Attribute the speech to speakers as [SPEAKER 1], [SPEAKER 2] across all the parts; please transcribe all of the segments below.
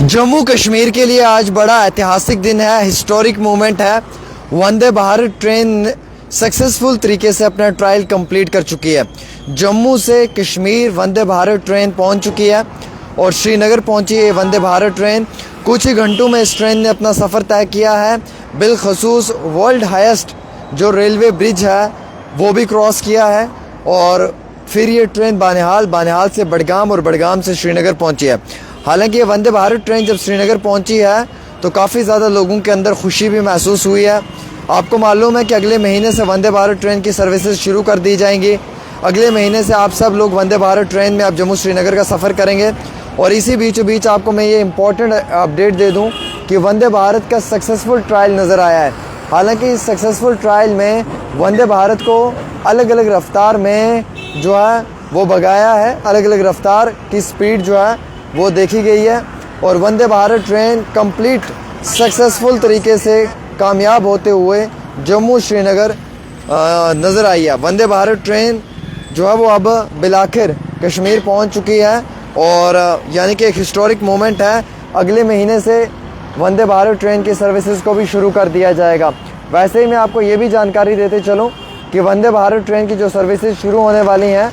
[SPEAKER 1] जम्मू कश्मीर के लिए आज बड़ा ऐतिहासिक दिन है, हिस्टोरिक मोमेंट है। वंदे भारत ट्रेन सक्सेसफुल तरीके से अपना ट्रायल कंप्लीट कर चुकी है। जम्मू से कश्मीर वंदे भारत ट्रेन पहुंच चुकी है और श्रीनगर पहुंची है वंदे भारत ट्रेन। कुछ ही घंटों में इस ट्रेन ने अपना सफ़र तय किया है। बिलखसूस वर्ल्ड हाईएस्ट जो रेलवे ब्रिज है वो भी क्रॉस किया है और फिर ये ट्रेन बानिहाल से बडगाम और बडगाम से श्रीनगर पहुंची है। हालांकि ये वंदे भारत ट्रेन जब श्रीनगर पहुंची है तो काफ़ी ज़्यादा लोगों के अंदर खुशी भी महसूस हुई है। आपको मालूम है कि अगले महीने से वंदे भारत ट्रेन की सर्विसेज शुरू कर दी जाएंगी। अगले महीने से आप सब लोग वंदे भारत ट्रेन में आप जम्मू श्रीनगर का सफ़र करेंगे। और इसी बीचों बीच आपको मैं ये इम्पोर्टेंट अपडेट दे दूँ कि वंदे भारत का सक्सेसफुल ट्रायल नज़र आया है। हालांकि इस सक्सेसफुल ट्रायल में वंदे भारत को अलग अलग रफ्तार में जो है वो भगाया है, अलग अलग रफ्तार की स्पीड जो है वो देखी गई है और Vande Bharat train complete successful तरीके से कामयाब होते हुए जम्मू श्रीनगर नज़र आई है। वंदे भारत ट्रेन जो है वो अब बिलाखिर कश्मीर पहुंच चुकी है और यानी कि एक हिस्टोरिक मोमेंट है। अगले महीने से वंदे भारत ट्रेन की सर्विसेज को भी शुरू कर दिया जाएगा। वैसे ही मैं आपको ये भी जानकारी देते चलूँ कि वंदे भारत ट्रेन की जो सर्विसेज शुरू होने वाली हैं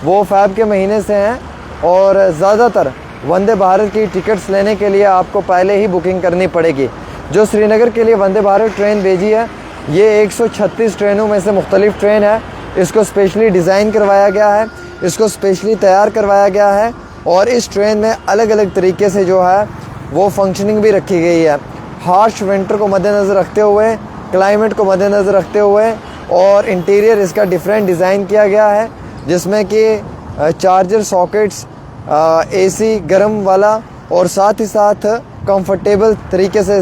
[SPEAKER 1] वो फ़रवरी के महीने से हैं और ज़्यादातर वंदे भारत की टिकट्स लेने के लिए आपको पहले ही बुकिंग करनी पड़ेगी। जो श्रीनगर के लिए वंदे भारत ट्रेन भेजी है ये 136 ट्रेनों में से मुख्तलिफ ट्रेन है। इसको स्पेशली डिज़ाइन करवाया गया है, इसको स्पेशली तैयार करवाया गया है और इस ट्रेन में अलग अलग तरीके से जो है वो फंक्शनिंग भी रखी गई है। हार्श विंटर को मद्देनज़र रखते हुए, क्लाइमेट को मद्देनज़र रखते हुए और इंटीरियर इसका डिफरेंट डिज़ाइन किया गया है जिसमें कि चार्जर सॉकेट्स, एसी गर्म वाला और साथ ही साथ कंफर्टेबल तरीके से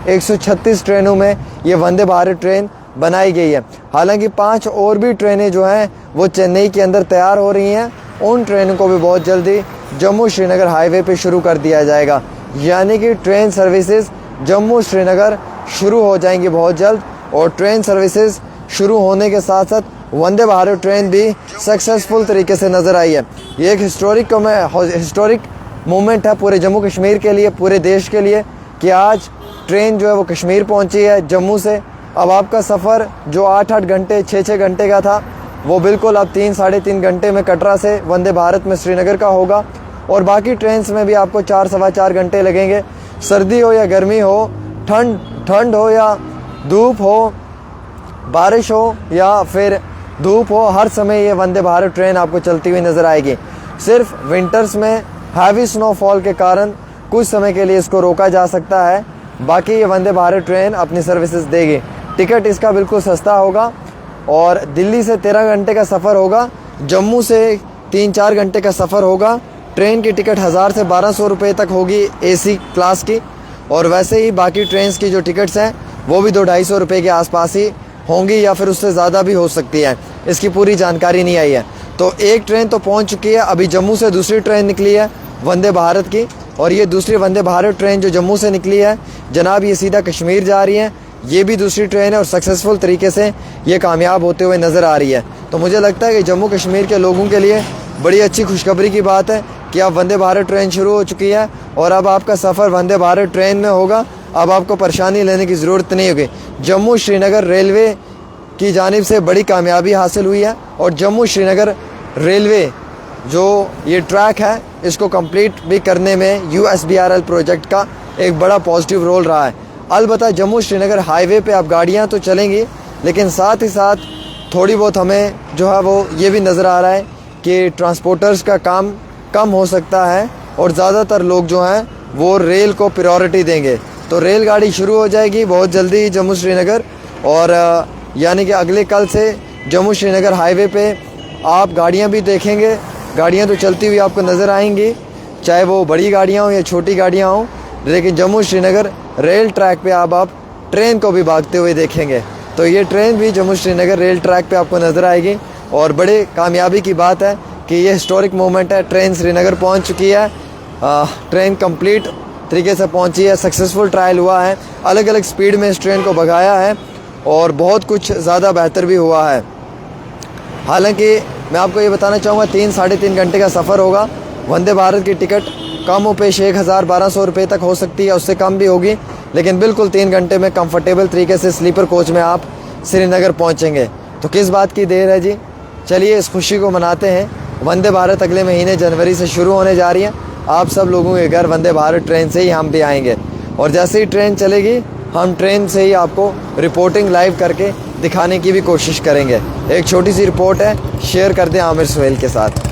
[SPEAKER 1] 136 ट्रेनों में ये वंदे भारत ट्रेन बनाई गई है। हालांकि 5 और भी ट्रेनें जो हैं वो चेन्नई के अंदर तैयार हो रही हैं। उन ट्रेनों को भी बहुत जल्दी जम्मू श्रीनगर हाईवे पे शुरू कर दिया जाएगा। यानी कि ट्रेन सर्विसेज जम्मू श्रीनगर शुरू हो जाएंगी बहुत जल्द और ट्रेन सर्विसेज शुरू होने के साथ साथ वंदे भारत ट्रेन भी सक्सेसफुल तरीके से नज़र आई है। ये एक हिस्टोरिक मोमेंट है पूरे जम्मू कश्मीर के लिए, पूरे देश के लिए कि आज ट्रेन जो है वो कश्मीर पहुंची है जम्मू से। अब आपका सफ़र जो 8-8 घंटे 6-6 घंटे का था वो बिल्कुल अब 3-3.5 घंटे में कटरा से वंदे भारत में श्रीनगर का होगा और बाकी ट्रेन्स में भी आपको 4-4.25 घंटे लगेंगे। सर्दी हो या गर्मी हो, ठंड हो या धूप हो, बारिश हो या फिर धूप हो, हर समय ये वंदे भारत ट्रेन आपको चलती हुई नज़र आएगी। सिर्फ विंटर्स में हैवी स्नोफॉल के कारण कुछ समय के लिए इसको रोका जा सकता है, बाकी ये वंदे भारत ट्रेन अपनी सर्विसेज देगी। टिकट इसका बिल्कुल सस्ता होगा और दिल्ली से 13 घंटे का सफ़र होगा, जम्मू से 3-4 घंटे का सफ़र होगा। ट्रेन की टिकट 1000 से 1200 रुपये तक होगी एसी क्लास की और वैसे ही बाकी ट्रेन्स की जो टिकट्स हैं वो भी 200-250 रुपये के आसपास ही होंगी या फिर उससे ज़्यादा भी हो सकती है। इसकी पूरी जानकारी नहीं आई है। तो एक ट्रेन तो पहुंच चुकी है, अभी जम्मू से दूसरी ट्रेन निकली है वंदे भारत की और ये दूसरी वंदे भारत ट्रेन जो जम्मू से निकली है जनाब ये सीधा कश्मीर जा रही है। ये भी दूसरी ट्रेन है और सक्सेसफुल तरीके से ये कामयाब होते हुए नज़र आ रही है। तो मुझे लगता है कि जम्मू कश्मीर के लोगों के लिए बड़ी अच्छी खुशखबरी की बात है कि अब वंदे भारत ट्रेन शुरू हो चुकी है और अब आपका सफ़र वंदे भारत ट्रेन में होगा। अब आपको परेशानी लेने की ज़रूरत नहीं होगी। जम्मू श्रीनगर रेलवे की जानिब से बड़ी कामयाबी हासिल हुई है और जम्मू श्रीनगर रेलवे जो ये ट्रैक है इसको कंप्लीट भी करने में USBRL प्रोजेक्ट का एक बड़ा पॉजिटिव रोल रहा है। अलबत्ता जम्मू श्रीनगर हाईवे पे अब गाड़ियाँ तो चलेंगी लेकिन साथ ही साथ थोड़ी बहुत हमें जो है वो ये भी नज़र आ रहा है कि ट्रांसपोर्टर्स का काम कम हो सकता है और ज़्यादातर लोग जो हैं वो रेल को प्रायोरिटी देंगे। तो रेलगाड़ी शुरू हो जाएगी बहुत जल्दी जम्मू श्रीनगर और यानी कि अगले कल से जम्मू श्रीनगर हाईवे पे आप गाड़ियाँ भी देखेंगे। गाड़ियाँ तो चलती हुई आपको नज़र आएंगी, चाहे वो बड़ी गाड़ियाँ हों या छोटी गाड़ियाँ हों, लेकिन जम्मू श्रीनगर रेल ट्रैक पे आप ट्रेन को भी भागते हुए देखेंगे। तो ये ट्रेन भी जम्मू श्रीनगर रेल ट्रैक पे आपको नज़र आएगी और बड़े कामयाबी की बात है कि ये हिस्टोरिक मोमेंट है। ट्रेन श्रीनगर पहुँच चुकी है, ट्रेन कंप्लीट तरीके से पहुँची है, सक्सेसफुल ट्रायल हुआ है, अलग अलग स्पीड में इस ट्रेन को भगाया है और बहुत कुछ ज़्यादा बेहतर भी हुआ है। हालांकि मैं आपको ये बताना चाहूँगा 3-3.5 घंटे का सफ़र होगा वंदे भारत की टिकट कम हो पेश 1,000-1,200 रुपये तक हो सकती है, उससे कम भी होगी, लेकिन बिल्कुल 3 घंटे में कंफर्टेबल तरीके से स्लीपर कोच में आप श्रीनगर पहुंचेंगे। तो किस बात की देर है जी, चलिए इस खुशी को मनाते हैं। वंदे भारत अगले महीने जनवरी से शुरू होने जा रही है। आप सब लोगों के घर वंदे भारत ट्रेन से ही हम भी आएंगे, और जैसे ही ट्रेन चलेगी हम ट्रेन से ही आपको रिपोर्टिंग लाइव करके दिखाने की भी कोशिश करेंगे। एक छोटी सी रिपोर्ट है, शेयर कर दें आमिर सुहेल के साथ।